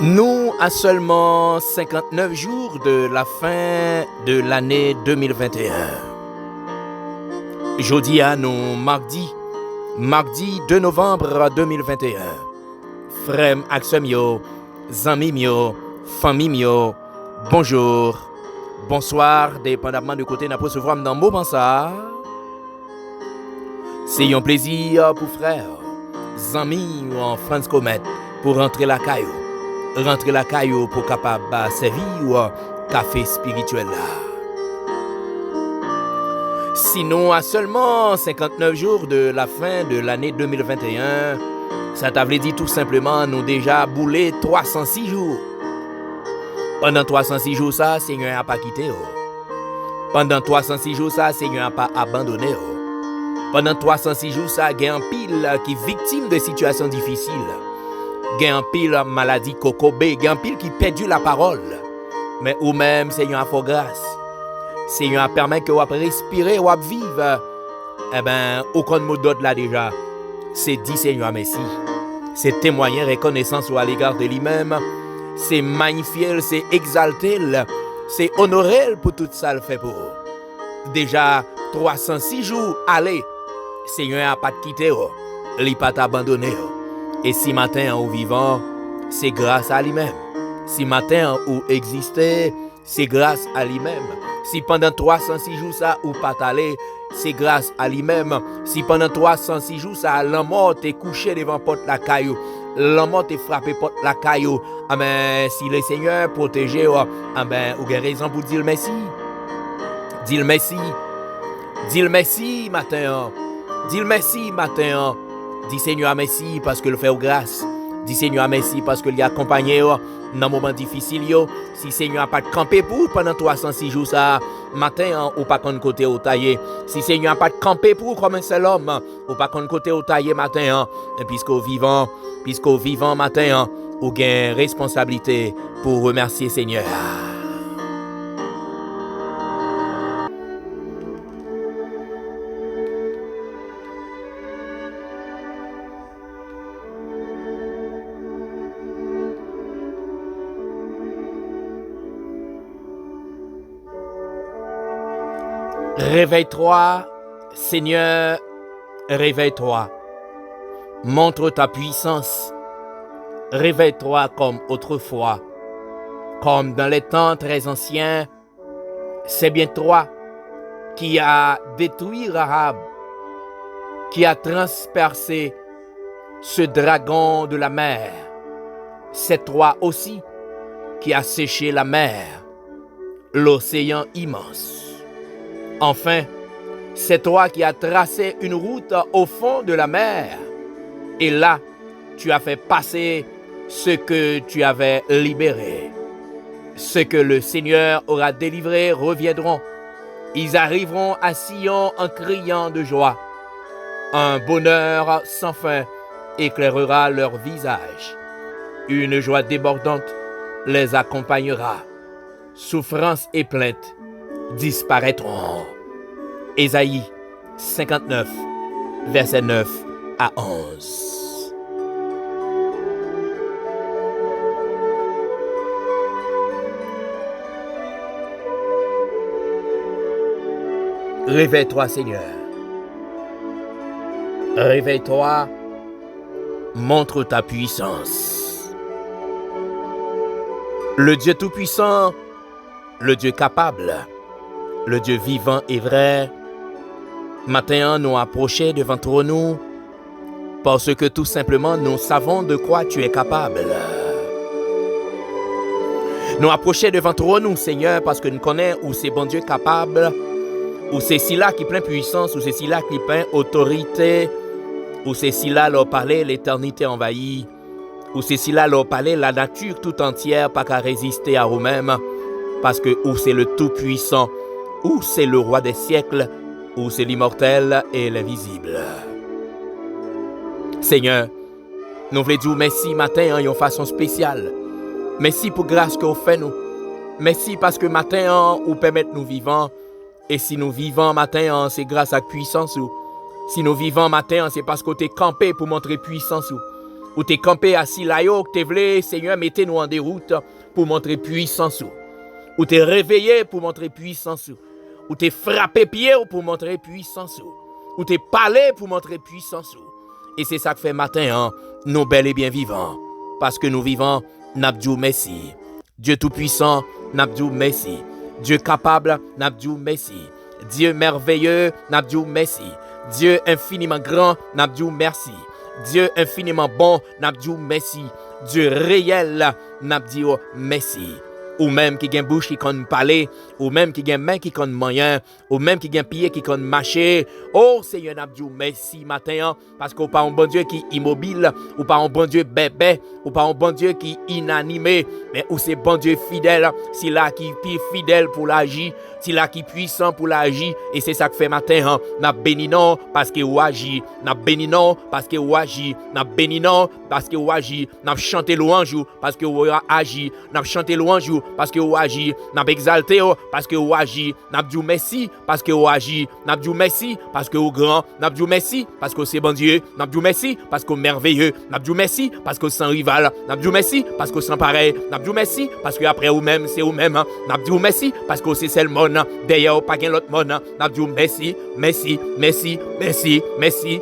Nous, à seulement 59 jours de la fin de l'année 2021. Jeudi à nous, mardi 2 novembre 2021. Frère Axem yo, zami yo, famille yo, bonjour, bonsoir, dépendamment de côté n'a pas recevoir dans moment ça. C'est un plaisir pour frère, zami en France Comet pour rentrer la caillou. Rentrer la caillou pour capable servir ou café spirituel là. Sinon, à seulement 59 jours de la fin de l'année 2021, ça t'avait dit tout simplement nous déjà boulé 306 jours. Pendant 306 jours ça, Seigneur n'a pas quitté. Pendant 306 jours ça, Seigneur n'a pas abandonné. Pendant 306 jours ça, il y a un pile qui est victime de situations difficiles. Il y a un pile maladie cocobé, il y a un pile qui perdu la parole. Mais ou même, Seigneur a fait grâce. Seigneur a permis que vous respirer, vous vivre. Eh bien, aucun mot d'autre là déjà. C'est dit Seigneur merci. C'est témoigner reconnaissance à l'égard de lui-même. C'est magnifier, c'est exalter, c'est honorer pour tout ça le fait pour. Déjà 306 jours, allez. Seigneur n'a pas quitté, il n'a pas abandonné. Et si matin ou vivant, c'est grâce à lui-même. Si matin ou existé, c'est grâce à lui-même. Si pendant 306 jours ça ou pas allé, c'est grâce à lui-même. Si pendant 306 jours ça, l'homme mort t'est couché devant porte la caillou, l'homme mort t'est frappé porte la caillou, ah ben si le Seigneur protégé, ah ben ou avez raison pour dire merci. Dis merci. Dis merci matin. Dis merci matin. Dis Seigneur merci parce que le fait grâce. Dis Seigneur merci parce que l'y accompagné dans un moment difficile. Si Seigneur n'a pas campé pour pendant 306 jours ça, matin ou pas qu'on côté au taillé. Si Seigneur n'a pas campé pour comme un seul homme, ou pas qu'on côté au taillé matin, puisqu'au vivant matin, ou gain responsabilité pour remercier Seigneur. Réveille-toi, Seigneur, réveille-toi. Montre ta puissance. Réveille-toi comme autrefois. Comme dans les temps très anciens, c'est bien toi qui a détruit Rahab, qui a transpercé ce dragon de la mer. C'est toi aussi qui a séché la mer, l'océan immense. Enfin, c'est toi qui as tracé une route au fond de la mer. Et là, tu as fait passer ce que tu avais libéré. Ce que le Seigneur aura délivré reviendront. Ils arriveront à Sion en criant de joie. Un bonheur sans fin éclairera leur visage. Une joie débordante les accompagnera. Souffrance et plainte disparaîtront. Ésaïe 59, verset 9 à 11. Réveille-toi, Seigneur. Réveille-toi, montre ta puissance. Le Dieu Tout-Puissant, le Dieu capable, le Dieu vivant et vrai, matin nous approchons devant nous parce que tout simplement nous savons de quoi tu es capable. Nous approchons devant nous, Seigneur, parce que nous connaissons où c'est bon Dieu capable, où c'est si-là qui plein puissance, où c'est si-là qui plein autorité, où c'est si-là leur parler l'éternité envahie, où c'est si-là leur parler la nature tout entière pas qu'à résister à eux-mêmes, parce que où c'est le tout-puissant, où c'est le roi des siècles, où c'est l'immortel et l'invisible. Seigneur, nous voulons dire merci matin en façon spéciale. Merci pour grâce que vous faites nous. Merci parce que matin vous permettez nous vivants. Et si nous vivons matin, c'est grâce à la puissance. Si nous vivons matin, c'est parce que tu es campé pour montrer puissance. Ou t'es campé assis là, que t'es vle, Seigneur, mettez-nous en déroute pour montrer puissance. Ou t'es réveillé pour montrer puissance. Ou t'es frappé pied pour montrer puissance. Ou t'es parlé pour montrer puissance. Et c'est ça que fait matin, hein, nous bel et bien vivants. Parce que nous vivons, n'abdou merci. Dieu tout-puissant, n'abdou merci. Dieu capable, n'abdou merci. Dieu merveilleux, n'abdou merci. Dieu infiniment grand, n'abdou merci. Dieu infiniment bon, n'abdou merci. Dieu réel, n'abdou merci. Ou même qui gen bouche qui kon parler, ou même qui gen main qui kon moyen, ou même qui gen pied qui kon marcher. Oh Seigneur n'abdou merci matin, parce qu'on pas un bon Dieu qui immobile, ou pas un bon Dieu bébé, ou pas un bon Dieu qui inanimé, mais ou c'est bon Dieu fidèle, c'est là qui est fidèle pour l'agir, c'est là qui est puissant pour l'agir, et c'est ça que fait matin, n'a béni non parce que ou agit, n'a béni non parce que ou agit, n'a béni non parce que ou agit, n'a chanté louange parce que ou agit, n'a chanté louange parce que ou agit, n'a exalté parce que ou agit, n'a dit merci parce que ou agit, n'a dit merci parce que ou grand, n'a dit merci parce que c'est bon Dieu, n'a dit merci parce que merveilleux, n'a dit merci parce que sans rival, n'a dit merci parce que sans pareil, n'a dit merci parce que après ou même c'est ou même, n'a dit merci parce que c'est seul monde derrière pas qu'un autre monde, n'a dit merci, merci, merci, merci, merci.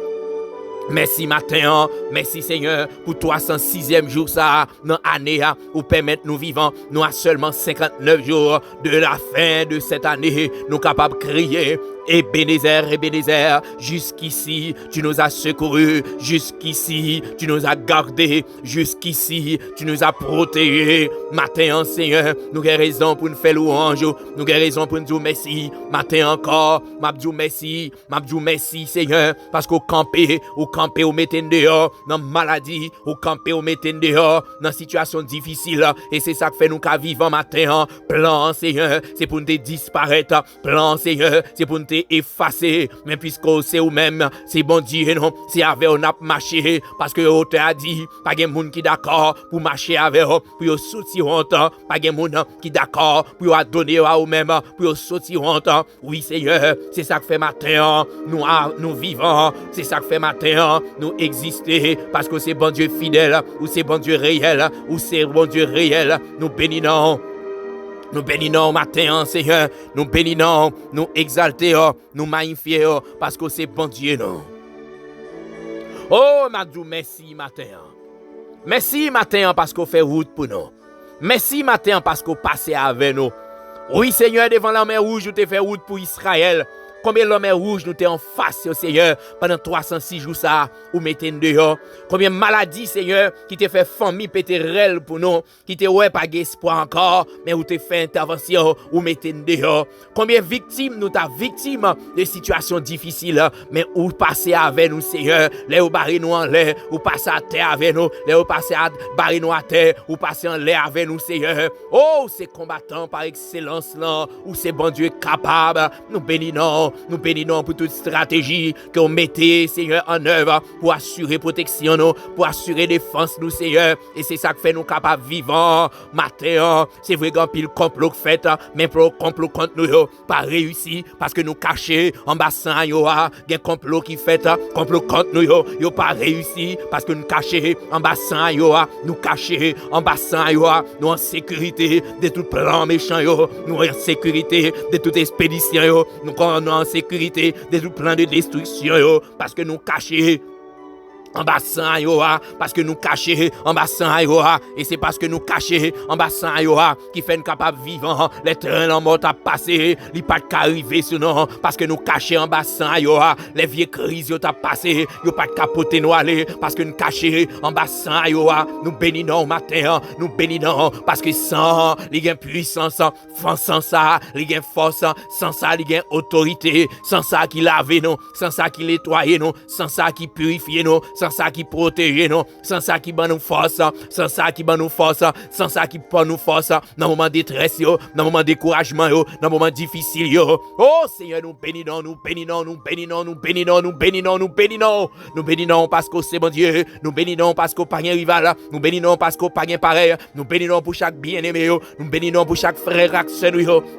Merci matin, merci Seigneur pour 306e jour ça, dans l'année où permettre nous vivants, nous à seulement 59 jours de la fin de cette année, nous capables de crier. Ebenezer, jusqu'ici, tu nous as secourus, jusqu'ici, tu nous as gardés, jusqu'ici, tu nous as protégés. Matin, Seigneur, nous avons raison pour nous faire louange, nous avons raison pour nous dire merci. Matin encore, m'abdou merci, Seigneur, parce qu'au campé, au mettez dehors, dans maladie, au campé, au mettez dehors, dans situation difficile, et c'est ça que fait nous qu'à vivre matin. Plan, Seigneur, c'est pour nous disparaître, plan, Seigneur, c'est pour nous effacer, mais puisque c'est ou même, c'est bon Dieu, non, c'est avec on a marché, parce que on t'a dit, pas de monde qui d'accord pour marcher avec eux, pour sortir honte, pas de monde qui d'accord pour donner à eux-mêmes, pour sortir honte. Oui, Seigneur, c'est ça que fait matin, nous vivons, c'est ça que fait matin, nous exister, parce que c'est bon Dieu fidèle, ou c'est bon Dieu réel, ou c'est bon Dieu réel, nous bénissons. Nous bénissons matin, Seigneur. Nous bénissons, nous exaltons, nous magnifions, parce que c'est bon Dieu, non. Oh, Madou, merci matin. Merci matin parce qu'on fait route pour nous. Merci matin parce qu'on passe avec nous. Oui, Seigneur, devant la mer rouge, nous t'ai fait route pour Israël. Combien la mer rouge nous t'es en face, Seigneur, pendant 306 jours ça, ou mettez dehors. Combien de maladies, Seigneur, qui t'ai fait famille pétérelle pour nous, qui t'ai ouais pas d'espoir encore, mais où t'ai fait intervention, ou mettez dehors. Combien de victimes nous t'as victimes de situations difficiles, mais où passer avec nous, Seigneur, les où barrer nous en l'air, ou passer à terre avec nous, les où passer à barrer nous à terre, ou passer en l'air avec nous, Seigneur. Oh, ces combattants par excellence là, où c'est bon Dieu capable, nous bénissons. Nous bénissons pour toute stratégie que vous mettez, Seigneur, en œuvre pour assurer protection, nous, pour assurer défense, nous, Seigneur. Et c'est ça que fait nous capables vivants. Matin, c'est vrai qu'on pile complot fait, mais pour le complot contre nous, pas réussi parce que nous cachons en bassin, il y a des complots qui fait, complot contre nous, il pas réussi parce que nous cachons en bassin, nous cachons en bassin, nous en sécurité de tout plan méchant, nous en sécurité de toute expédition, nous en sécurité de tout plan de destruction, parce que nous cachons en bassin parce que nous cachons en bassin et c'est parce que nous cachons en bassin qui fait nous capable vivant les trains en mort à passer li pas qu'arriver sur nous parce que nous cachons en bassin les vieilles crises yo t'a passé yo pas capoter nous aller parce que nous cachons en bassin nous bénissons matin nous bénissons parce que sans li gain puissance sans ça li gain force sans ça li gain autorité sans ça qui lave nous sans ça qui nettoie nous sans ça qui purifie nous sans ça qui protège nous, sans ça qui bat nous force, sans ça qui bat nous force, sans ça qui prend nous force, dans moment de détresse, dans moment de découragement, dans moment difficile. Oh Seigneur, nous bénissons, nous bénissons, nous bénissons, nous bénissons, nous bénissons, nous bénissons, nous bénissons parce que c'est bon Dieu, nous bénissons parce qu'on pas de rival, nous bénissons parce qu'on pas de pareil, nous bénissons pour chaque bien-aimé, nous bénissons pour chaque frère et sœur,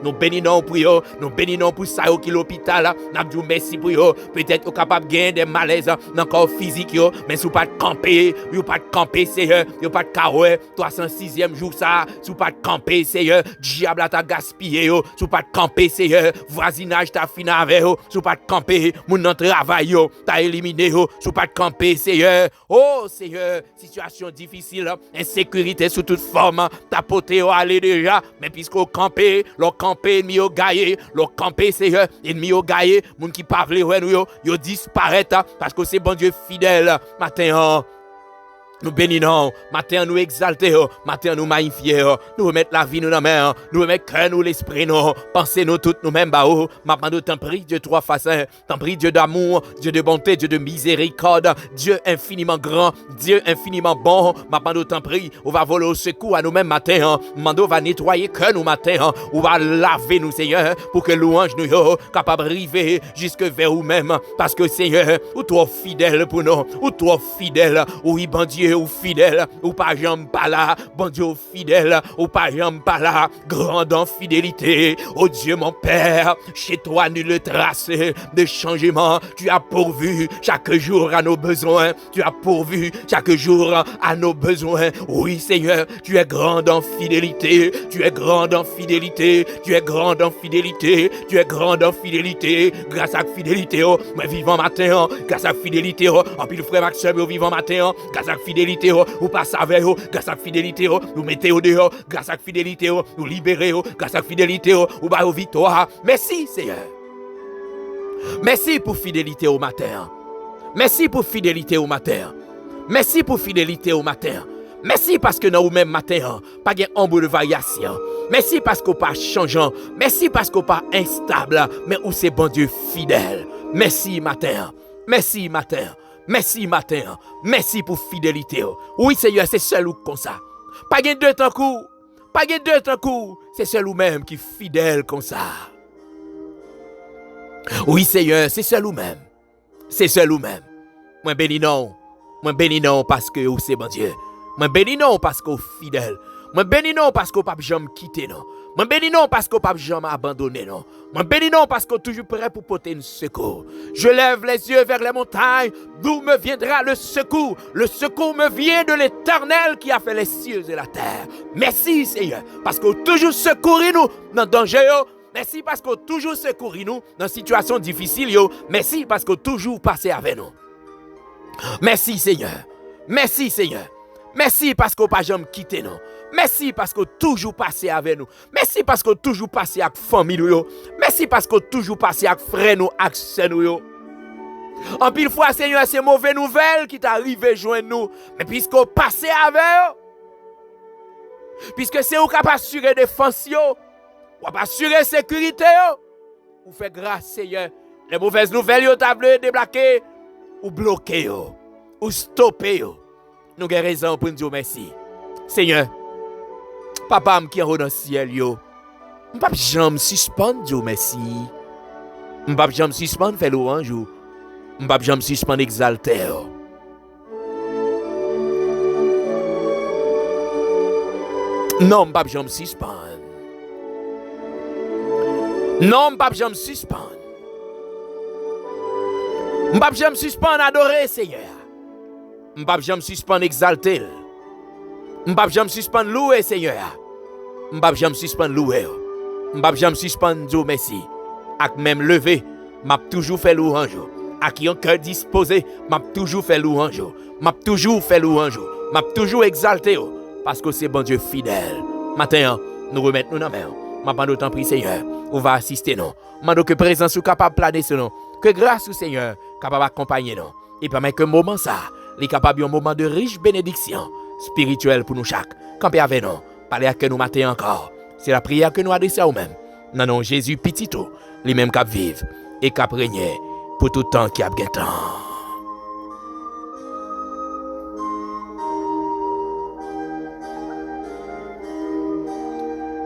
nous bénissons pour eux, nous bénissons pour ça qui est l'hôpital, nous disons merci pour eux, peut-être qu'on est capable de gagner des malaises dans le corps physique, mais sous pas de camper, yo pas de camper, Seigneur, yo pas de kawe, 306e jour ça, sous pas de camper, Seigneur, diable a ta gaspillé, yo, sous pas de camper, Seigneur, voisinage ta fini avec yo, sous pas de camper, mon nan travail yo, ta éliminé yo, sous pas de camper, Seigneur, oh Seigneur, situation difficile, insécurité sous toute forme, ta poté yo aller déjà, mais puisqu'au camper, le camper, ennemi yo gaillé, le camper, Seigneur, ennemi yo gaillé, moun qui pa vle wè nou yo disparaît, parce que c'est bon Dieu fidèle, matin, nous bénissons, matin nous exaltons, matin nous magnifions, nous remettons la vie nous dans la main, nous remettons cœur nous l'esprit nous, pensez nous toutes nous-mêmes bao, maintenant t'en prie Dieu trois façons, t'en prie Dieu d'amour, Dieu de bonté, Dieu de miséricorde, Dieu infiniment grand, Dieu infiniment bon, maintenant t'en prie, on va voler au secours à nous-mêmes matin, maintenant on va nettoyer cœur nous matin, on va laver nous Seigneur, pour que louange nous yo capable d'arriver jusque vers nous-mêmes, parce que Seigneur, ou trop fidèle pour nous, ou trop fidèle, oui bon Dieu, ou fidèle, ou pas jambe pas là, bon Dieu fidèle, ou pas jambe pas là, grande en fidélité, oh Dieu mon Père, chez toi nul trace de changement, tu as pourvu chaque jour à nos besoins, tu as pourvu chaque jour à nos besoins, oui Seigneur, tu es grande en fidélité, tu es grande en fidélité, tu es grande en fidélité, tu es grande en fidélité, grâce à la fidélité, oh, moi vivant matin, grâce à la fidélité, oh, en plus le frère Maxime, oh, vivant matin, grâce à la fidélité, ou pas avec grâce à la fidélité, nous mettez au dehors, grâce à la fidélité, nous libérez, grâce à la fidélité, ou bah au victoire. Merci Seigneur. Merci pour fidélité au matin. Merci pour fidélité au matin. Merci pour fidélité au matin. Merci parce que dans nous-mêmes matin, pas de ombre de variation. Merci parce qu'on pas changeant. Merci parce qu'on pas instable, mais où c'est bon Dieu fidèle. Merci matin. Merci matin. Merci matin, merci pour fidélité. Oui Seigneur, c'est seul ou comme ça. Pas de deux temps court, pas de deux temps court, c'est seul ou même qui est fidèle comme ça. Oui Seigneur, c'est seul ou même, c'est seul ou même. Moi béni non parce que c'est bon Dieu. Moi béni non parce que fidèle. Moi béni non parce qu'on pas jamais quitter non. Moi béni non parce qu'on pas jamais abandonné non. Moi béni non parce qu'on toujours prêt pour porter une secours. Je lève les yeux vers les montagnes, d'où me viendra le secours. Le secours me vient de l'Éternel qui a fait les cieux et la terre. Merci Seigneur parce qu'on toujours secouru nous dans danger yo. Merci parce qu'on toujours secouru nous dans situation difficile yo. Merci parce qu'on toujours passé avec nous. Merci Seigneur. Merci Seigneur. Merci parce qu'on pas jamais quitté nous. Merci parce qu'on toujours passé avec nous. Merci parce qu'on toujours passé avec famille nous. Merci parce qu'on toujours passé avec frères nous, avec sœurs nous. En pile fois Seigneur, c'est mauvaise nouvelle qui t'arrive joindre nous. Mais puisqu'on passé avec eux, puisque c'est vous qui assurer défense yo, ou assurer sécurité yo, ou fait grâce Seigneur. Les mauvaises nouvelles yo t'a voulu débloquer ou bloquer yo, ou stopper yo. Nous avons raison pour nous dire merci. Seigneur, papa qui est dans le ciel, yo, je ne peux pas jamais suspendre dire merci. Je ne peux pas jamais suspendre faire louange. Je ne peux pas jamais suspendre exalter. Non, je ne peux pas jamais suspendre. Non, je ne peux pas jamais suspendre. Je ne peux pas jamais suspendre adorer, Seigneur. Je ne peux pas jamais suspendre exalter. Je ne peux pas jamais suspendre louer, Seigneur. Je ne peux pas jamais suspendre louer. Je ne peux pas jamais suspendre dire merci. Avec même levé, je toujours fait louange. Avec un cœur disposé, je toujours fait louange. Je toujours fait louange. Je toujours exalté. Parce que c'est bon Dieu fidèle. Maintenant, nous remettons nous dans la main. Je nous t'en prie, Seigneur. On va assister nous. Je demande que présence soit capable de planer sur nous. Que grâce au Seigneur capable d'accompagner nous. Et permet que moment ça, les capable un moment de riche bénédiction spirituelle pour nous chaque. Campez avec nous, parlez à que nous matin encore. C'est la prière que nous adressons à nous-mêmes. Non, non, Jésus petito, les mêmes qui vivent et qui régner pour tout temps qui a bien temps.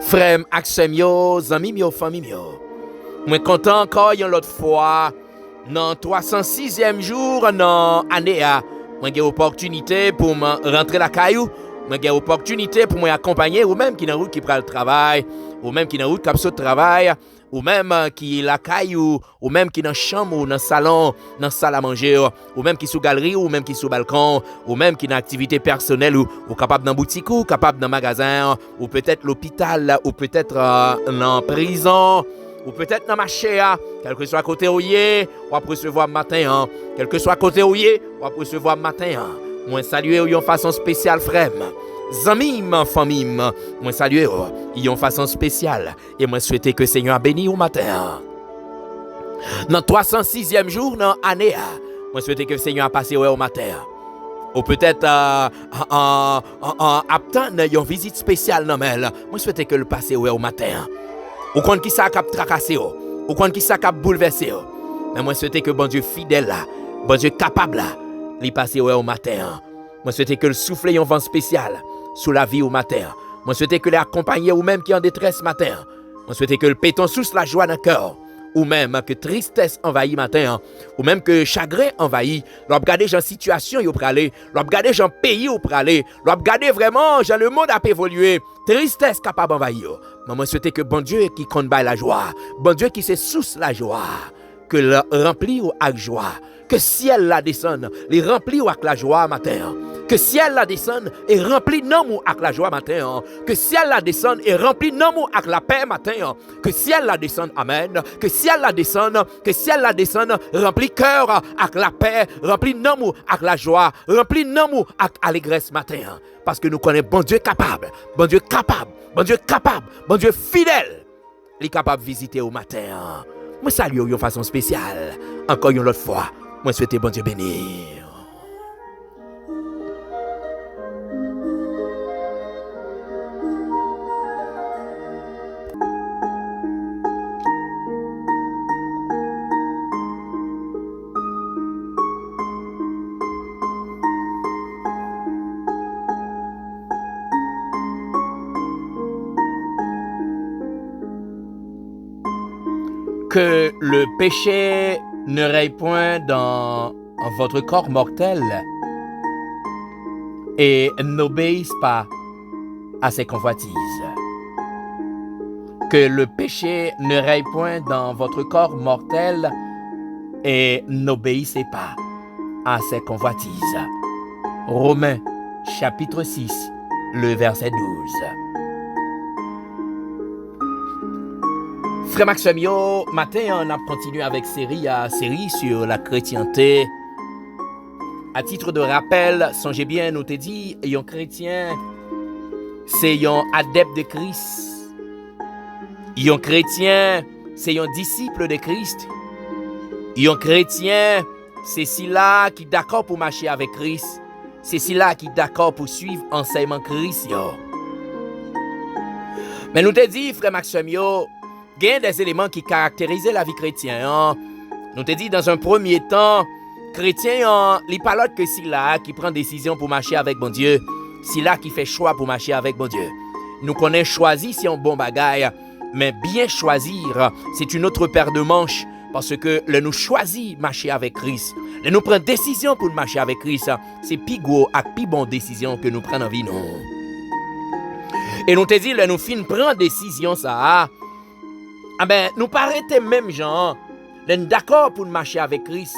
Frère, aksem yo, zami yo, famille yo. Moi content encore une autre fois dans 306e jour dans année a. Moi j'ai opportunité pour rentrer la caillou Moi j'ai opportunité pour moi accompagner ou même qui dans route qui prend le travail, ou même qui dans route qui saute travail, ou même qui la caille ou même qui dans chambre ou dans salon, dans salle à manger, ou même qui sous galerie ou même qui sous balcon, ou même qui dans activité personnelle ou capable dans boutique ou capable dans magasin, ou peut-être l'hôpital ou peut-être dans prison. Ou peut-être dans ma chère, quel que soit côté où y on va recevoir matin, quel que soit côté où y on va recevoir matin. Moi saluer de façon spéciale frère. Amis, famille, moi saluer de façon spéciale et moi souhaiter que le Seigneur bénisse au matin. Dans 306e jour dans l'année, moi souhaiter que le Seigneur passe au matin. Ou peut-être en attendant une visite spéciale dans elle, moi souhaiter que le passe au matin. Ou quand qui ça cap tracasser ou quand qui ça cap bouleverser. Mais moi souhaiter que bon Dieu fidèle là, bon Dieu capable là, li passer au matin. Moi souhaiter que le souffle un vent spécial sous la vie au matin. Moi souhaiter que les accompagner ou même qui en détresse matin. Moi souhaiter que le péton sous la joie dans cœur. Ou même que tristesse envahit matin, ou même que chagrin envahit, l'on regarder dans situation yo pralé, l'on regarder dans pays yo pralé, l'on regarder vraiment dans le monde a évolué, tristesse capable envahir. Mais moi souhaiter que bon Dieu qui compte la joie, bon Dieu qui se sous la joie, que le remplit avec joie, que ciel la descende, les remplit avec la joie matin. Que ciel la descende et remplit non avec la joie matin. Que ciel la descende et remplit non avec la paix matin. Que ciel la descende, amen. Que ciel la descende, remplit cœur avec la paix, remplit non avec la joie, remplit non avec allégresse matin. Parce que nous connaissons bon Dieu capable, bon Dieu capable, bon Dieu capable, bon Dieu fidèle. Il est capable de visiter au matin. Moi salue de façon spéciale. Encore une autre fois, moi souhaite bon Dieu bénir. Que le péché ne règne point dans votre corps mortel et n'obéisse pas à ses convoitises. Que le péché ne règne point dans votre corps mortel et n'obéissez pas à ses convoitises. Romains chapitre 6, le verset 12. Frère Maxime, matin, on a continué avec série sur la chrétienté. À titre de rappel, songez bien, nous te dit, un chrétien, c'est un adepte de Christ. Un chrétien, c'est un disciple de Christ. Un chrétien, c'est celui-là qui est d'accord pour marcher avec Christ. C'est celui-là qui est d'accord pour suivre l'enseignement Christ. Mais nous te dit, frère Maxime, il y a des éléments qui caractérisent la vie chrétienne. Nous te dit dans un premier temps, chrétien, il pas l'autre que celui-là qui prend décision pour marcher avec bon Dieu, celui-là qui fait choix pour marcher avec bon Dieu. Nous connaissons choisir si on bon bagaille, mais bien choisir, c'est une autre paire de manches parce que le nous choisit marcher avec Christ. Le nous prend décision pour marcher avec Christ, c'est plus gros et plus bonne décision que nous prenons en vie non. Et nous te dit le nous fin prend décision ça. Ah ben, nous paraît même gens, nous d'accord pour marcher avec Christ.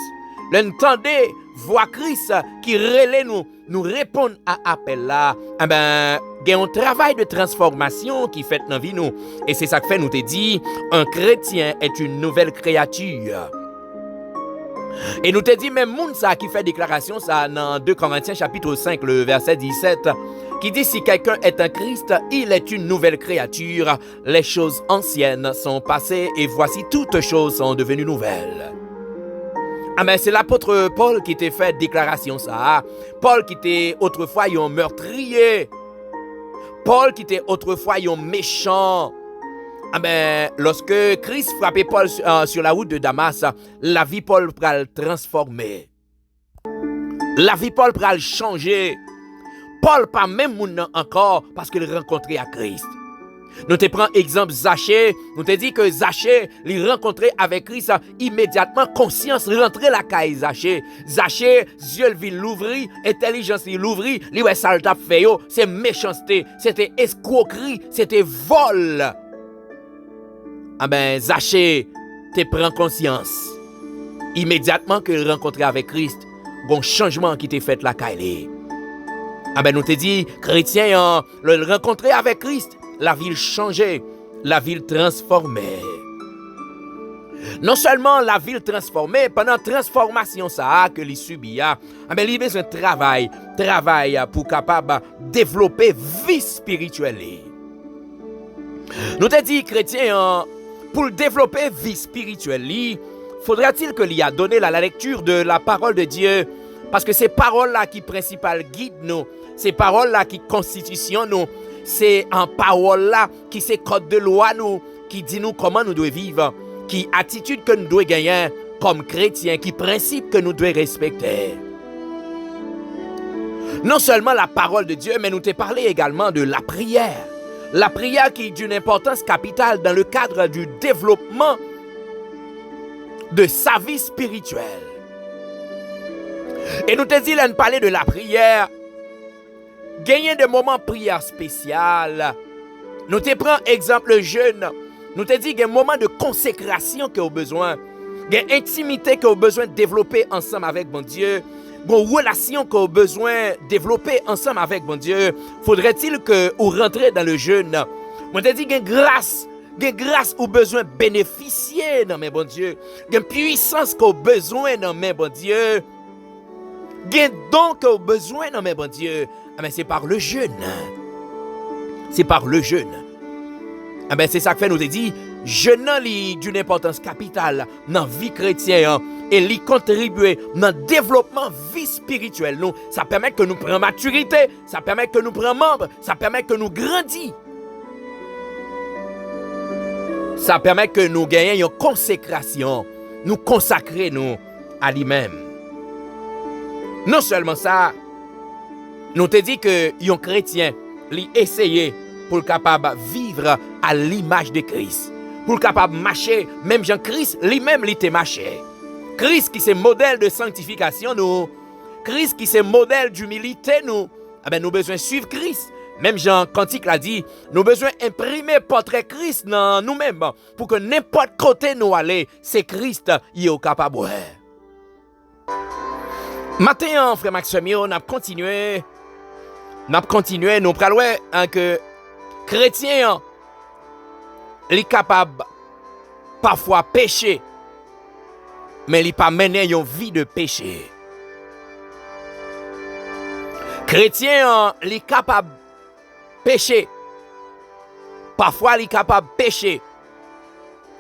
Nous entendez voix Christ qui relève nous répond à appel là. Ah ben, il y a un travail de transformation qui fait dans la vie nous. Et c'est ça que fait nous te dit, un chrétien est une nouvelle créature. Et nous te dit même moun ça qui fait déclaration ça dans 2 Corinthiens chapitre 5 le verset 17 qui dit si quelqu'un est un Christ, il est une nouvelle créature. Les choses anciennes sont passées et voici toutes choses sont devenues nouvelles. Ah mais c'est l'apôtre Paul qui t'a fait déclaration ça. Paul qui était autrefois un meurtrier. Paul qui était autrefois un méchant. Ah ben, lorsque Christ frappait Paul sur la route de Damas, la vie Paul pral transformer. La vie Paul pral changer. Paul pas même moun encore parce qu'il rencontrait à Christ. Nous te prenons exemple Zachée. Nous te dit que Zachée, il rencontrait avec Christ immédiatement, conscience rentrait la caille Zachée. Zachée, Dieu vient l'ouvrir, intelligence il l'ouvrit, lui ouais ça le t'a fait yo, c'est méchanceté, c'était escroquerie, c'était vol. Ah ben Zachée te prend conscience. Immédiatement qu'il rencontrait avec Christ, bon changement qui t'est fait la caille. Ah ben nous te dit chrétien le rencontrer avec Christ. La ville changeait, la ville transformée. Non seulement la ville transformée, pendant la transformation ça que les subit, mais il a besoin de travail pour capable développer vie spirituelle. Nous te dit chrétien, pour développer vie spirituelle, faudra-t-il que l'y a donné la lecture de la parole de Dieu, parce que ces paroles là qui principales guident nous, ces paroles là qui constitutionnent nous. C'est en parole là qui c'est code de loi nous, qui dit nous comment nous devons vivre, qui attitude que nous devons gagner comme chrétiens, qui principe que nous devons respecter. Non seulement la parole de Dieu, mais nous t'ai parlé également de la prière. La prière qui est d'une importance capitale dans le cadre du développement de sa vie spirituelle. Et nous t'ai dit là de parler de la prière. Gagner des moments prière spécial. Nous te prenons exemple le jeûne. Nous te dit qu'il y a un moment de consécration que vous avez besoin. Il y a une intimité que vous avez besoin de développer ensemble avec bon Dieu. Une relation que vous avez besoin de développer ensemble avec bon Dieu. Faudrait-il que vous rentrez dans le jeûne? Nous te dit qu'il y a une grâce ou besoin de bénéficier dans mes bon Dieu. Il y a une puissance que vous avez besoin dans mes bon Dieu. Il y a un don que vous avez besoin dans mes bon Dieu. Mais c'est par le jeûne. C'est par le jeûne. C'est ça que fait nous dit, jeûne d'une importance capitale dans la vie chrétienne et lui contribuer dans le développement vie spirituelle. Nous, ça permet que nous prenions maturité, ça permet que nous prenions membre, ça permet que nous grandissions. Ça permet que nous gagnions une consécration, nous consacrer nous à lui-même. Non seulement ça, nous te dit que un chrétien lui essayer pour capable vivre à l'image de Christ, pour capable marcher même Jean-Christ lui-même lui te marché. Christ qui c'est modèle de sanctification nous, Christ qui c'est modèle d'humilité nous, nous besoin suivre Christ. Même Jean Cantique l'a dit, nous besoin imprimer portrait Christ dans nous-mêmes pour que n'importe côté nous aller, c'est Christ qui est capable. Maintenant, frère Maxime, on a continué. Nous prenons que chrétien est capable parfois pécher, mais il n'est pas mené une vie de péché. Chrétien est capable pécher, parfois il est capable pécher,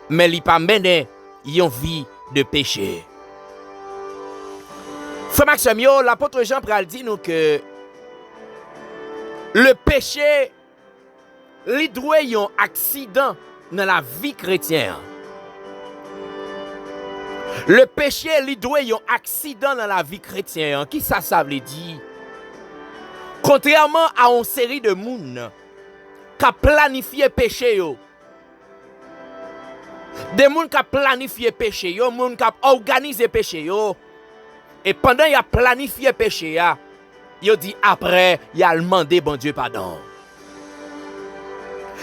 mais il n'est pas mené une vie de péché. Frère Maxime, l'apôtre Jean pral dit nous que le péché, il doit y avoir un accident dans la vie chrétienne. Le péché, il doit y avoir un accident dans la vie chrétienne. Qui ça veut dire? Contrairement à une série de monde qui a planifié le péché, des gens qui ont planifié le péché, des gens qui ont organisé le péché, et pendant qu'ils ont planifié le péché, il dit après, il a demandé bon Dieu pardon.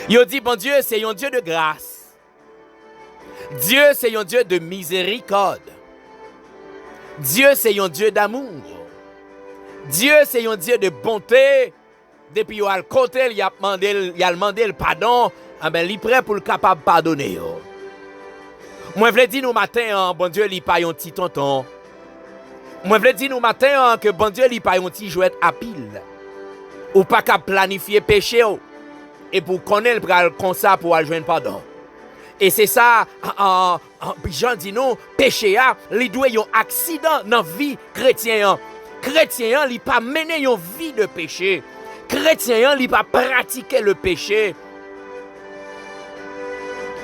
Il dit bon Dieu, c'est un Dieu de grâce. Dieu, c'est un Dieu de miséricorde. Dieu, c'est un Dieu d'amour. Dieu, c'est un Dieu de bonté. Depuis qu'il a le côté, il a demandé le pardon. Il est prêt pour le capable de pardonner. Moi, je veux dire nous matin, bon Dieu, il n'est pas un petit tonton. Moi, je veux dire nous matin que bon Dieu, il n'est pas un petit jouet à pile. Ou pas qu'à planifier péché. Et pour connaître le comme ça pour aller joindre pardon. Et c'est ça, Jean dit nous, péché, il doit y avoir un accident dans la vie chrétienne. Chrétien, il n'a pas mené une vie de péché. Chrétien, il n'a pas pratiqué le péché.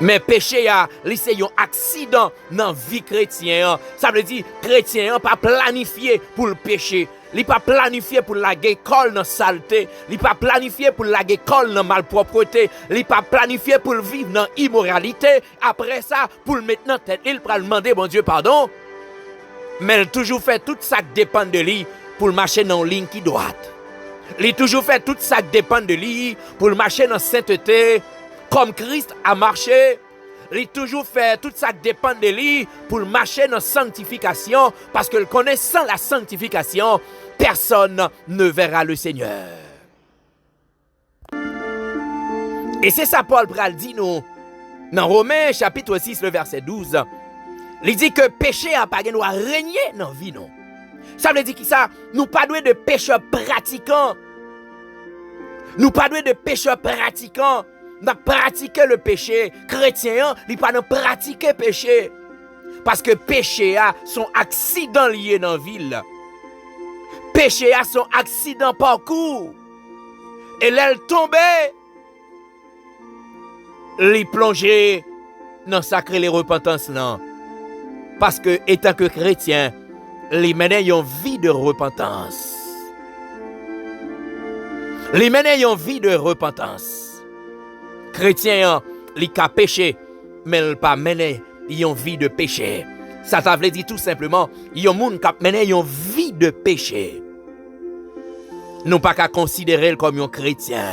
Mais péché, c'est un accident dans la vie chrétienne. Ça veut dire chrétien pas planifié pour le péché. li pas planifié pour la école dans saleté, li pas planifié pour la école dans malpropreté, li pas planifié pour vivre dans immoralité. Après ça, pour le mettre dans tête, il va demander bon Dieu pardon. Mais il toujours fait tout ça qui dépend de lui pour marcher dans une ligne qui droite. Il toujours fait tout ça qui dépend de lui pour marcher dans sainteté comme Christ a marché. Il toujours fait tout ça qui dépend de lui pour marcher dans sanctification parce qu'il connaît sans la sanctification, personne ne verra le Seigneur. Et c'est ça Paul pral dit nous dans Romains chapitre 6 le verset 12. Il dit que péché a pas doit régner dans la vie non. Ça veut dire que ça nous pas doué de pécheurs pratiquants. Nous pas doué de pécheurs pratiquants. N'a pratiqué le péché chrétien, il pas n'a pratiqué péché parce que péché a son accident lié dans la ville. Péché a son accident parcours. Et l'elle tombée, il plongé dans sacré les repentances là. Parce que étant que chrétien, il mène une vie de repentance. Il mène une vie de repentance. Chrétien, il a péché, mais il n'a pas mené une vie de péché. Ça veut dire tout simplement, il y a un monde qui a mené une vie de péché. Nous pas qu'à considérer comme un chrétien.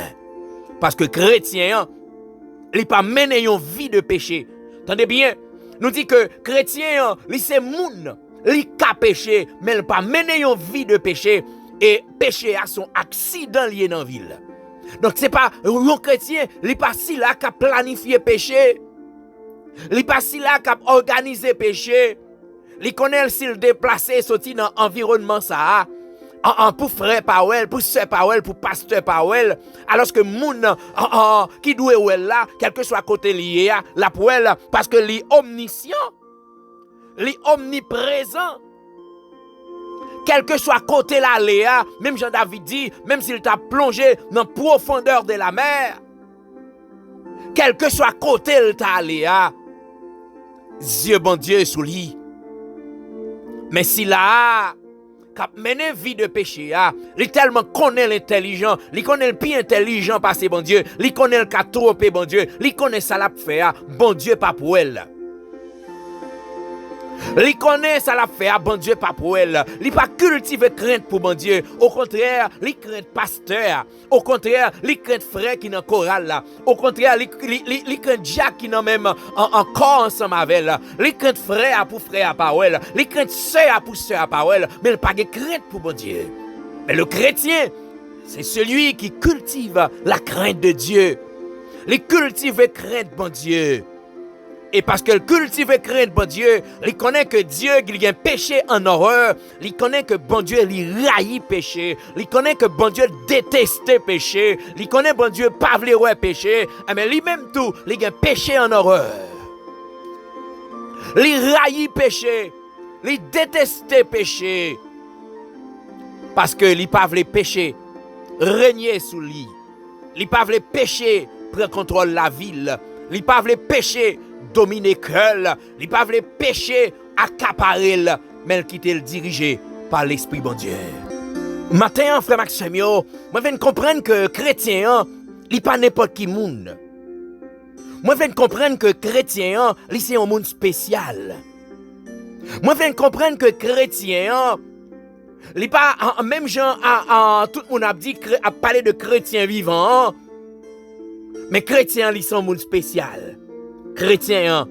Parce que chrétien, il n'a pas mené une vie de péché. Attendez bien, nous dit que chrétien, c'est monde, il a péché, mais il n'a pas mené une vie de péché. Et péché a son accident lié dans la ville. Donc c'est pas un chrétien, il n'est pas si là qu'à planifier péché. Il n'est pas si là qu'à organiser péché. Il connaît s'il déplacer sorti dans l'environnement ça. Pour frère Powell, pour sœur Powell, pour pasteur Powell. Alors que moun qui doit ou là, quel que soit côté lié, la Powell, parce que il est omniscient, il est omniprésent. Quel que soit côté la Léa, même Jean-David dit, même s'il t'a plongé dans la profondeur de la mer, quel que soit côté il t'a Léa, Dieu bon Dieu sous lui. Mais s'il a mené vie de péché, il tellement connaît l'intelligent, il connaît le plus intelligent passé bon Dieu, il connaît le cas trompé bon Dieu, il connaît ça l'a fait, bon Dieu pas pour elle. Il connaît ça l'a fait, bon Dieu pas pour elle. Il pas cultivé crainte pour bon Dieu. Au contraire, il craint pasteur. Au contraire, il craint frère qui dans chorale là. Au contraire, il craint Jacques qui dans même encore ensemble avec elle. Il craint frère pour frère parole. Il craint sœur pour sœur parole. Mais il pas de crainte pour bon Dieu. Mais le chrétien, c'est celui qui cultive la crainte de Dieu. Il cultive crainte bon Dieu. Et parce qu'il cultive crainte, bon Dieu, il connaît que Dieu, il y a un péché en horreur. Il connaît que bon Dieu, il raillit péché. Il connaît que bon Dieu déteste péché. Il connaît bon Dieu, pas vouloir péché. Mais lui-même tout, il y a un péché en horreur. Il raillit péché. Il déteste péché. Parce que il pas vouloir péché régner sous lui. Il pas vouloir péché prendre contrôle la ville. Il pas vouloir péché dominer cœur, il pas veut pécher, accaparer, mais il quitte le diriger par l'Esprit bon Dieu. Matin, frère Maxime, moi viens comprendre que chrétien, il pas n'importe qui monde. Moi viens comprendre que chrétien, il c'est un monde spécial. Moi viens comprendre que chrétien, il pas même gens tout le monde a dit a parlé de chrétien vivant, mais chrétien, il c'est un monde spécial. Chrétien,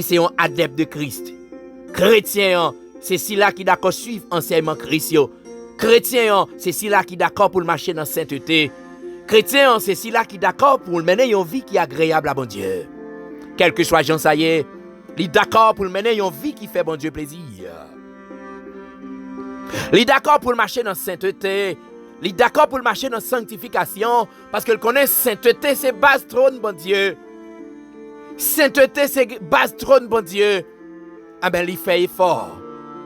c'est un adepte de Christ. Chrétien, c'est celui-là qui d'accord suivre enseignement Christ. Chrétien, c'est celui-là qui d'accord pour marcher dans la sainteté. Chrétien, c'est celui-là qui d'accord pour mener une vie qui est agréable à bon Dieu. Quel que soit Jean ça y est, il est d'accord pour mener une vie qui fait bon Dieu plaisir. Il est d'accord pour marcher dans la sainteté. Il est d'accord pour marcher dans la sanctification parce qu'il connaît sainteté, c'est base trône bon Dieu. Sainteté, c'est base trône, bon Dieu. Ah ben, il fait effort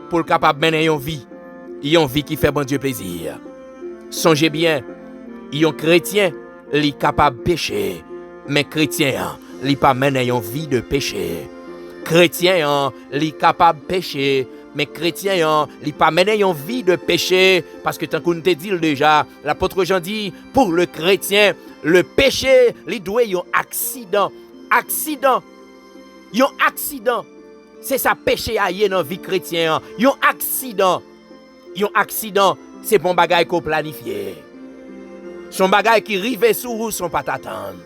pour le capable de mener une vie qui fait bon Dieu plaisir. Songez bien, un chrétien, il est capable de pécher, mais chrétien, il n'est pas mener une vie de péché. Chrétien, il est capable de pécher, mais chrétien, il pas mené une vie de péché, parce que tant qu'on te dit déjà, l'apôtre Jean dit, pour le chrétien, le péché, il doit y avoir un accident. Accident. Un accident. C'est ça péché à y dans la vie chrétienne. Un accident. Un accident, c'est bon bagay qu'on planifie. Son bagay qui rive sous ou son pas t'attendre.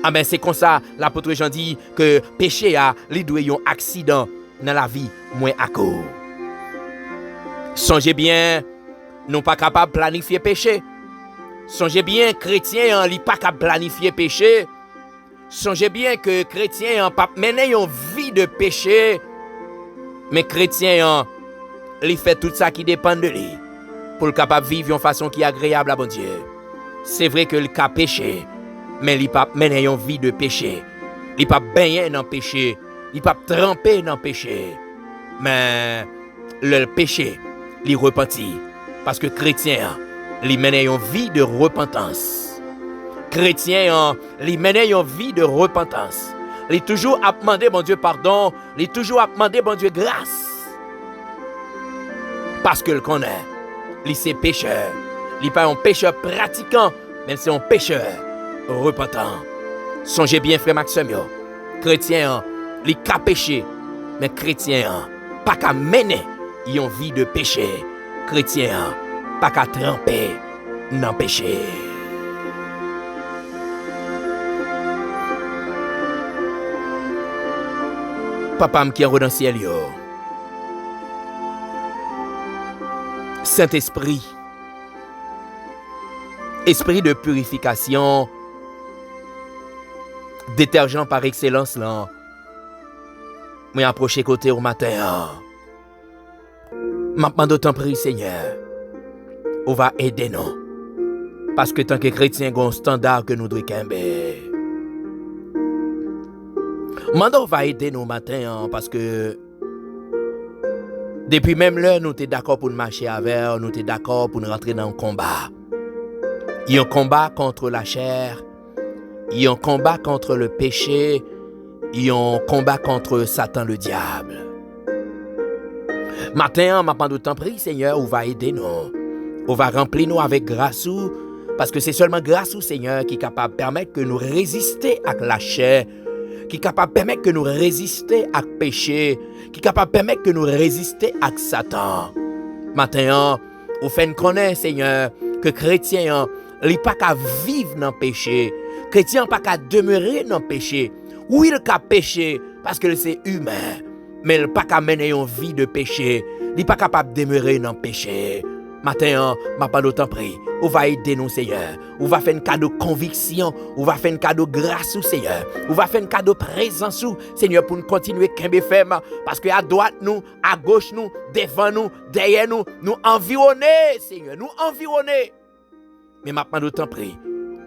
Ah ben c'est comme ça, l'apôtre Jean dit que péché a li doit un accident dans la vie moins à cause. Songez bien, nous pas capable planifier péché. Songez bien, chrétien li pas capable planifier péché. Songez bien que chrétien pas mener une vie de péché. Mais chrétien il fait tout ça qui dépend de lui pour le capable vivre de façon qui est agréable à bon Dieu. C'est vrai que le cas péché, mais il pas mener une vie de péché. Il pas baigner dans le péché, il pas tremper dans le péché. Mais le péché, il repentit parce que chrétien, il mène une vie de repentance. Chrétien, il mène une vie de repentance. Il toujours a demandé bon Dieu pardon, il toujours a demandé bon Dieu grâce. Parce que le connaît, il c'est pécheur. Il n'est pas un pécheur pratiquant, mais c'est un pécheur repentant. Songez bien, frère Maxime, chrétien, il a péché, mais chrétien, pas qu'à mener une vie de péché. Chrétien, pas qu'à tremper dans le péché. Papa qui est dans le ciel, Saint-Esprit, esprit de purification, détergent par excellence là, mais approcher côté au matin. Maintenant d'autant prie Seigneur, on va aider nous, parce que tant que chrétien, on a un standard que nous devons camber. Maintenant on va aider nous matin parce que depuis même l'heure, nous sommes d'accord pour marcher avec, nous sommes d'accord pour rentrer dans un combat. Il y a un combat contre la chair, il y a un combat contre le péché, il y a un combat contre Satan le diable. Matin, ma de temps prie, Seigneur, on va aider nous. On va remplir nous avec grâce, parce que c'est seulement grâce au Seigneur qui est capable de permettre que nous résister à la chair, qui est capable de permettre que nous résister à péché, qui est capable de permettre que nous résister à Satan. Maintenant, on fait connaître, Seigneur, que chrétien, il n'est pas qu'à vivre dans le péché. Chrétien, pas qu'à demeurer dans le péché. Oui, il qu'à pécher parce que c'est humain, mais il n'est pas qu'à mener une vie de péché. Il n'est pas capable de demeurer dans le péché. Maintenant, ma pas d'autant prie. On va aider nous, Seigneur. On va faire un cadeau de conviction. On va faire un cadeau de grâce, Seigneur. On va faire un cadeau de présence, Seigneur, pour nous continuer à faire. Parce que à droite, nous, à gauche, nous, devant nous, derrière nous, nous environner, Seigneur. Nous environner. Mais maintenant, d'autant prie.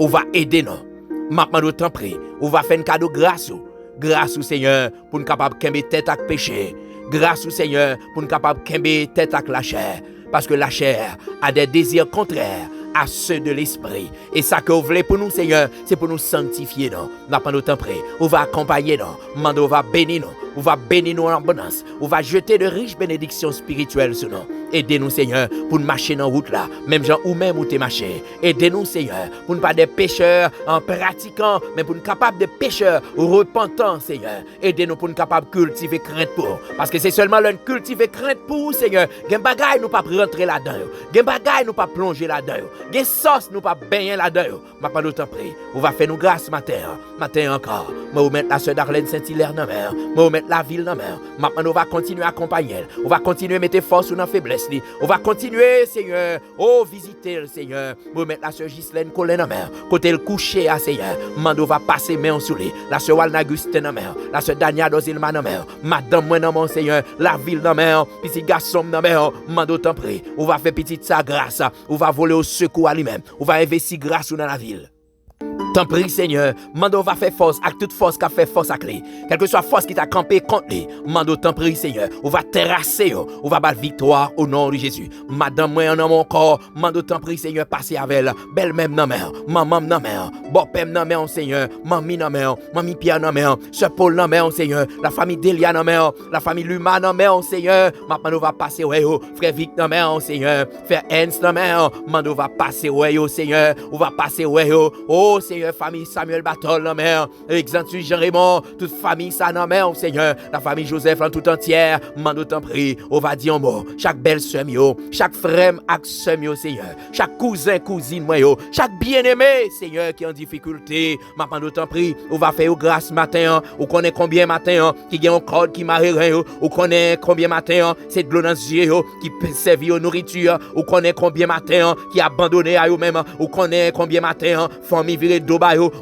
On va aider nous. Maintenant, d'autant prie. On va faire un cadeau de grâce. Grâce au Seigneur, pour nous capables de tête avec péché. Grâce au Seigneur, pour nous capables de tête avec la chair. Parce que la chair a des désirs contraires à ceux de l'esprit. Et ça que vous voulez pour nous, Seigneur, c'est pour nous sanctifier. Nous n'avons pas notre temps prêt. On va accompagner nous. On va bénir nous. On va bénir nous en abondance. On va jeter de riches bénédictions spirituelles sur nous. Aidez-nous, Seigneur, pour nous marcher dans la route là. Même gens ou même où tu marché. Aidez-nous, Seigneur, pour ne pas des pécheurs en pratiquant, mais pour nous capables de pécheurs repentants, Seigneur. Aidez-nous pour nous capables de cultiver crainte pour. Parce que c'est seulement l'un cultiver crainte pour, Seigneur. Gen bagay nous pas rentrer là-dedans. Gen bagay nous pas plonger là-dedans. Gen sauce nous pas baigner là-dedans. Ma pas d'autant près. On va faire nous grâce matin. Matin encore. Moi vous mettre la sœur Darlene Saint-Hilaire dans mer. Moi vous mettre la ville dans mer. Maintenant on va continuer à accompagner. On va continuer à mettre force ou dans faiblesse. On va continuer, Seigneur. Oh, visiter le Seigneur. Moi mettre la sœur Ghislaine Colin dans mer. Côté le coucher à Seigneur. Mando va passer main sous lui. La sœur Walna Augustin dans mer. La sœur Dania Dozilma dans mer. Madame moi dans mon Seigneur. La ville dans mer. Petit garçon dans mer. Mando t'en prie. On va faire petite sa grâce. On va voler au secours à lui-même. On va investir grâce dans la ville. T'en prie, Seigneur, mando va faire force avec toute force qui a fait force avec lui. Quelle que soit force qui t'a campé contre lui, mando t'en prie, Seigneur, on va terrasser, on va battre victoire au nom de Jésus. Madame, moi, dans mon corps, mando t'en prie, Seigneur, passer avec elle. Belle même dans mer, maman dans mer, bopem dans mer, Seigneur, mamie dans mer, mamie Pierre dans mer, ce Paul dans mer, Seigneur, la famille Delia dans mer, la famille Luma dans mer, Seigneur, mando va passer, ouais, frère Vic dans mer, Seigneur, frère Ernst dans mer, mando va passer, ouais, Seigneur, on va passer, ouais, oh, Seigneur, famille Samuel Batol, non mère, Exantus Jean Raymond, toute famille ça, non mère, Seigneur, la famille Joseph en tout entière, mando t'en prie, on va dire un mot, chaque belle sœur, chaque frère ak sœur, Seigneur, chaque cousin, cousine, moi, chaque bien-aimé, Seigneur, qui est en difficulté, mando t'en prie, on va faire grâce matin, on connaît combien matin, qui gagne un code qui marie rien, on connaît combien matin, c'est de l'eau dans les yeux, qui peut servir aux nourriture, on connaît combien matin, qui abandonné à eux-mêmes, on connaît combien matin, famille virée de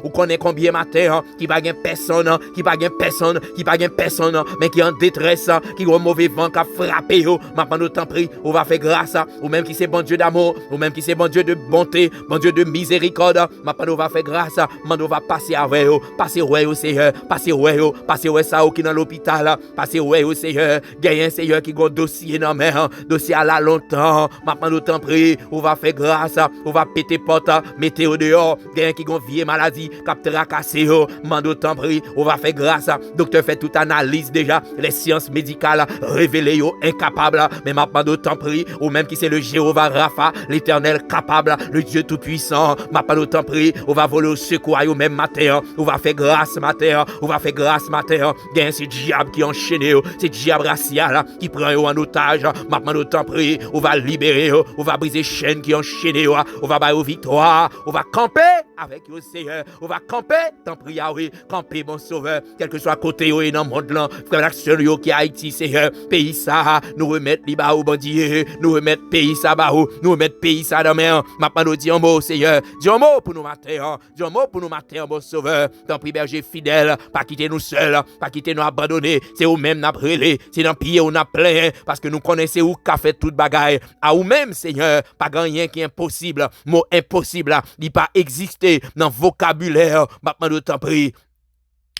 ou connaît combien matin qui va gagner personne, qui va gagner personne, qui va gagner personne, mais qui est en détresse, qui a un mauvais vent qui a frappé, maintenant nous t'en prie, on va faire grâce, ou même qui c'est bon Dieu d'amour, ou même qui c'est bon Dieu de bonté, bon Dieu de miséricorde, maintenant on va faire grâce, maintenant on va passer avec eux, passer ouais au Seigneur, passer ouais ça qui dans l'hôpital, passer ouais au Seigneur, gagner un Seigneur qui a un dossier dans main, dossier à la longtemps, maintenant nous t'en prie, on va faire grâce, on va péter porte, mettez au dehors, gagner qui a vie maladie, capteur cassé, mando t'en prie, on va faire grâce, docteur fait toute analyse déjà, les sciences médicales révélées incapables, mais mando t'en prie, ou même qui c'est le Jéhovah Rapha, l'éternel capable, le Dieu tout puissant, mando t'en prie, on va voler au secours au même matin, on va faire grâce matin, on va faire grâce matin, gain ce diable qui enchaîné, ce diable racial qui prend en otage, mando t'en prie, on va libérer, on va briser chaînes qui enchaîné, on va bailler victoire, on va camper avec eux, Seigneur, on va camper, t'en prie, oui, camper, mon sauveur, quel que soit côté et dans le monde là, frère l'action qui est Haïti, Seigneur, pays ça, nous remettre les bas au bandier, nous remettre pays ça bas, nous remettre pays ça dans mer, maintenant nous disons un mot, Seigneur, dis un mot pour nous matin, dis un mot pour nous matin, mon sauveur, t'en prie, berger fidèle, pas quitter nous seuls, pas quitter nous abandonner, c'est vous-même n'a brûlé, c'est dans pied on a plein, parce que nous connaissons où qu'a fait toute bagaille, à vous-même, Seigneur, pas rien qui est impossible, mot impossible, il pas exister dans vocabulaire, maintenant t'en prie,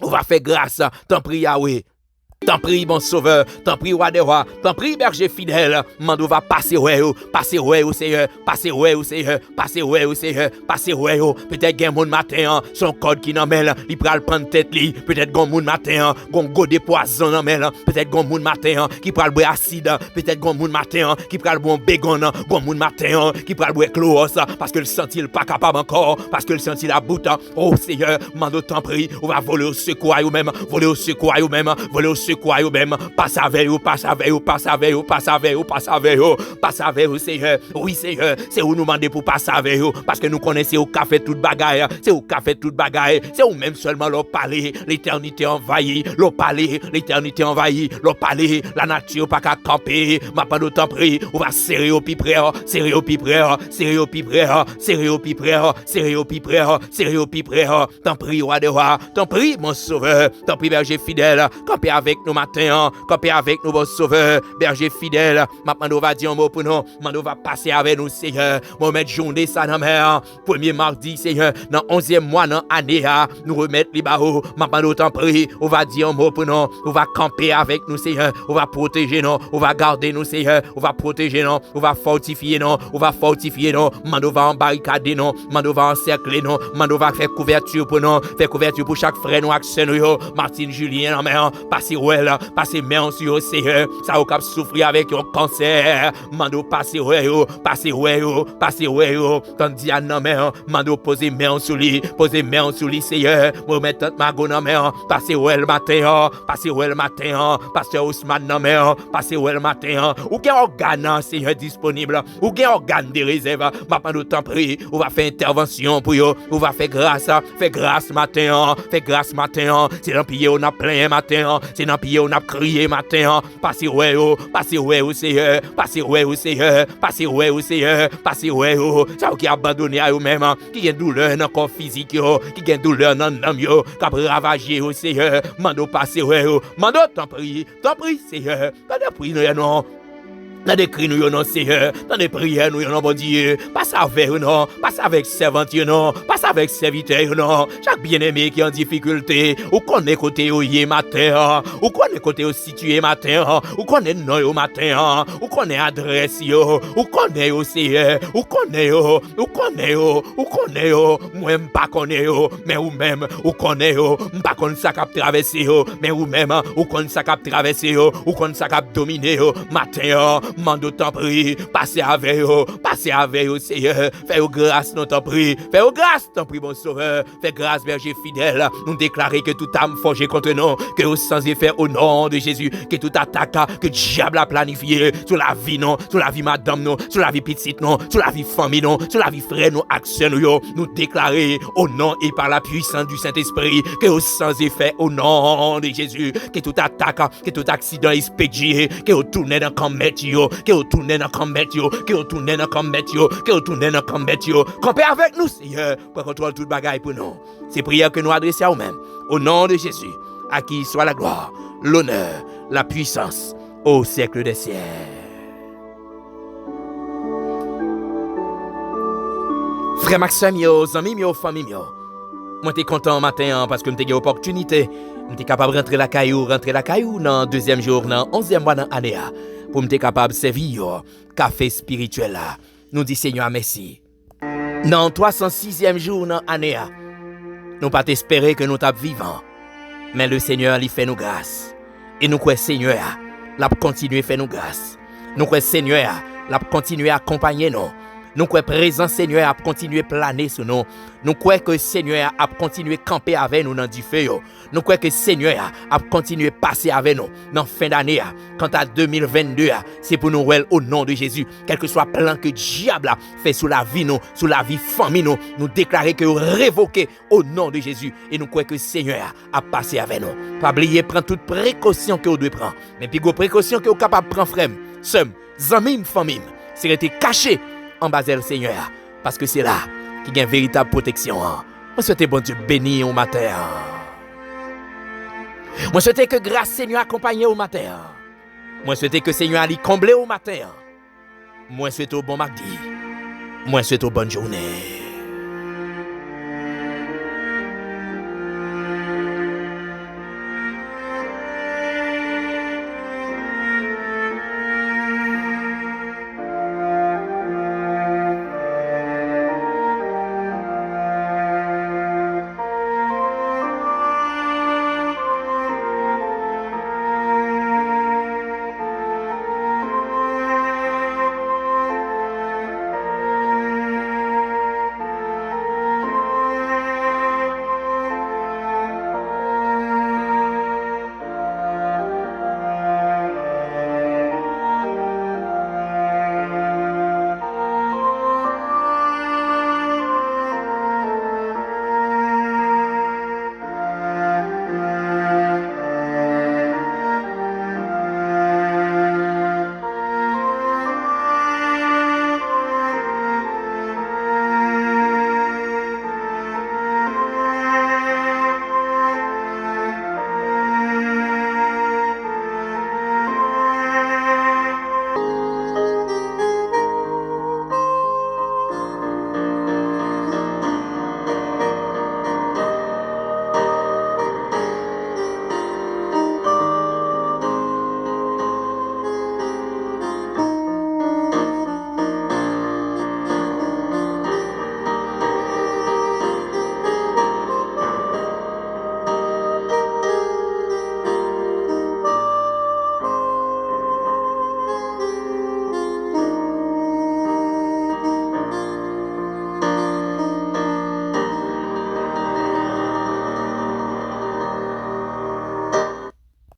on va faire grâce, t'en prie Yahweh. T'en prie, mon sauveur, t'en prie, roi des rois, t'en prie, berger fidèle, mando va passer ouais, Seigneur, passer ouais, Seigneur, passer ouais, Seigneur, passer ouais, peut-être qu'il y a un monde matin, son code qui n'en mêle, il prend le prendre tête li, peut-être qu'il y a un monde matin, gon go de poison n'en mêle, peut-être qu'il y a un monde matin, qui prend le bois acide, peut-être qu'il y a un monde matin, qui prend le bon bégon, gon monde matin, qui prend le bois clos, parce que le senti il pas capable encore, parce que le senti la boute, oh Seigneur, mando t'en prie, on va voler au secours à vous-même, voler au secours à vous-même, voler au secours quoi même passe avec vous passe avec vous passe avec vous passe avec vous passe avec vous passe avec vous Seigneur oui Seigneur c'est où nous demander pour passer avec vous parce que nous connaissons au café toute bagaille c'est au café toute bagaille c'est où même seulement l'eau parler l'éternité envahie l'eau parler l'éternité envahie l'eau parler la nature pas qu'à camper m'a pas d'autant pris on va serrer au pipreur serrer au pipreur serrer au pipreur serrer au pipreur serrer au pipreur serrer au pipreur t'en prie roi de roi t'en prie mon sauveur t'en prie berger fidèle camper avec nous matin, camper avec nous, bon sauveur, berger fidèle. Maintenant, on va dire un mot pour nous. Maintenant, on va passer avec nous, Seigneur. Moment journée, ça dans mer. Premier mardi, Seigneur. Dans 11e mois, dans l'année, nous remettre les barreaux. Maintenant, on t'en prie. On va dire un mot pour nous. On va camper avec nous, Seigneur. On va protéger nous. On va garder nous, Seigneur. On va protéger nous. On va fortifier nous. On va fortifier nous. Maintenant, on va embarricader nous. Maintenant, on va encercler nous. Maintenant, on va faire couverture pour nous. Faire couverture pour chaque frère, nous, accès nous. Martine, Julien, en mer. Passer passer main sur Seigneur, ça au cap souffrir avec un cancer, mando passer ouais, passer ouais, passer ouais, quand Diane en main, mando poser main sur lui, Seigneur, moi mettre ma go en main, passer ouais le matin, pasteur Ousmane en main, passer ouais le matin, ou quel organe Seigneur disponible, ou quel organe de réserve, m'a temps prie, on va faire intervention pour yo, on va faire grâce matin, c'est dans pied on a plein matin, c'est dans pied on a crié matin, passez ouais au Seigneur, passez ouais au Seigneur, ça qui abandonné à eux-mêmes, qui a douleur dans le corps physique, qui a douleur dans l'âme, qui a ravagé au Seigneur, mando passez ouais, mando t'en prie Seigneur, t'en prie non. Dans des cris, nous, non, Seigneur. Dans des prières, nous, non, bon Dieu. Pas ça avec, non. Pas ça avec servante, non. Pas ça avec serviteur, non. Chaque bien-aimé qui est en difficulté. Ou qu'on est côté au yé matin. Ou qu'on est côté au situé matin. Ou qu'on est non au matin. Ou qu'on est adresse, yo. Ou qu'on est au Seigneur. Ou qu'on est yo. Ou qu'on est yo. Ou qu'on est yo. Moi, m'pas qu'on est yo. Mais ou même, ou qu'on est yo. M'pas qu'on ça cap traverser yo. Mais ou même, ou qu'on ça cap traverser yo. Ou qu'on ça cap dominer yo. Matin, mando t'en prie, passez avec eux, Seigneur, fais-vous grâce, nous t'en prie, fais-vous grâce, t'en prie, bon sauveur, fais grâce, berger fidèle, nous déclarer que toute âme forgée contre nous, que au sans effet au nom de Jésus, que toute attaque, que diable a planifié sur la vie, non, sur la vie madame, non, sur la vie petite, non, sur la vie famille, non, sur la vie frère, nous, action, nous déclarer au nom et par la puissance du Saint-Esprit, que au sans effet au nom de Jésus, que toute attaque, que tout accident expédié, que au tourner dans combat, que vous tournez dans combat, que vous tournez dans combat, que vous tournez dans combat. Campez avec nous, Seigneur, pour contrôler toute bagaille pour nous. C'est prière que nous adressons à nous-mêmes. Au nom de Jésus, à qui soit la gloire, l'honneur, la puissance, au siècle des siècles. Frère Maxime, amis, famille, moi t'es content matin parce que m'te une opportunité, m'te capable rentrer la caillou dans deuxième jour, dans 11e mois dans l'année. Pour me capable de servir café spirituel là. Nous disons Seigneur merci. Dans 306e jour dans l'année, nous pas espérer que nous sommes vivants. Mais le Seigneur lui fait nous grâce. Et nous croyons Seigneur l'a continuer à faire nous grâce. Nous croyons Seigneur l'a continuer à accompagner nous. Nous croyons présent Seigneur a continuer à planer sur nous. Nous croyons que Seigneur a continuer à camper avec nous dans du feu. Nous croyons que Seigneur a continuer à passer avec nous dans la fin d'année. Quant à 2022, c'est pour nous au nom de Jésus. Quel que soit le plan que le diable a fait sur la vie, sur la vie famille, nous déclarer que nous révoquons au nom de Jésus. Et nous croyons que Seigneur a passé avec nous. Pas oublier prendre toute précaution que vous devez prendre. Mais puis, vos précautions que vous êtes capable de prendre, frère, somme, amis, famille, c'est rester caché en bas le Seigneur, parce que c'est là qu'il y a une véritable protection. Moi souhaite bon Dieu béni au matin. Moi souhaite que grâce Seigneur accompagne au matin. Moi souhaite que Seigneur allait combler au matin. Moi souhaite au bon mardi. Moi souhaite au bonne journée.